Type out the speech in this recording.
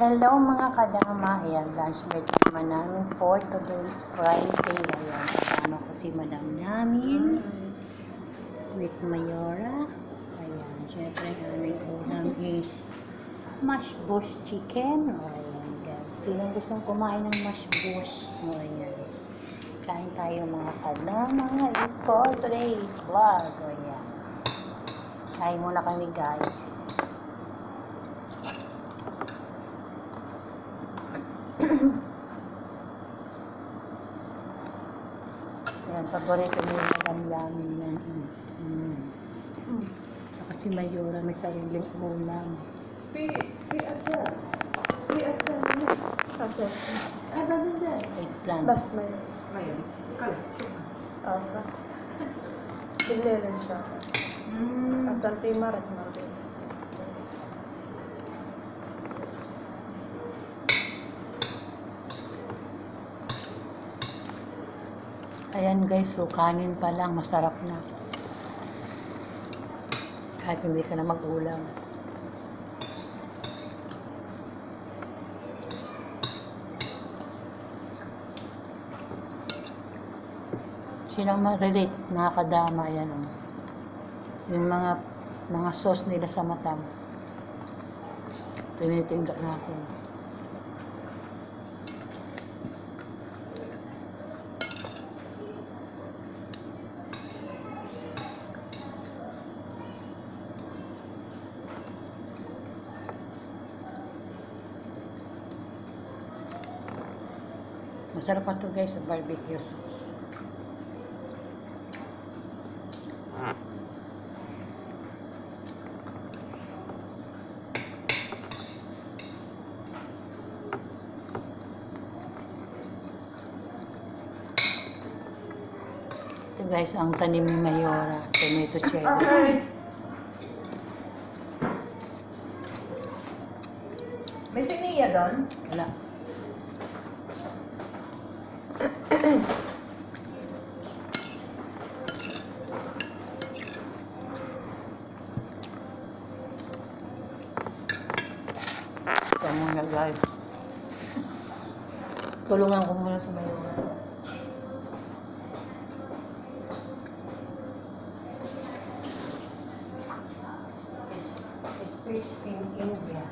Hello mga kadama, ayan, lunch break naman namin for today's Friday. Ayan, kasama ko si madam namin with Mayora. Ayan, syempre aming ulam is mashed bush chicken. Ayan guys, sinong gustong kumain ng mashed bush? Ayan, kain tayo mga kadama. Is for today's vlog. Ayan, kain muna kami guys. Yan, paborito mo yung madam-lamin yan. Saka si Mayora may sariling ulam. Eggplant. Bas may kalas siya. Okay. Bilhin siya. Asal timaret natin. Ayan guys, so kanin pa lang, masarap na. Kahit hindi ka na mag-ulam. Silang ma-relate, mga kadama, yan o. Yung mga sauce nila sa mata. Tinitingga natin. Masarap pa ito guys sa barbecue sauce. Ito guys ang tanim ni Mayora, tomato cherry. May siniya doon? Wala. Ito muna guys. Tulungan ko muna sa Mayora. It's fish in India.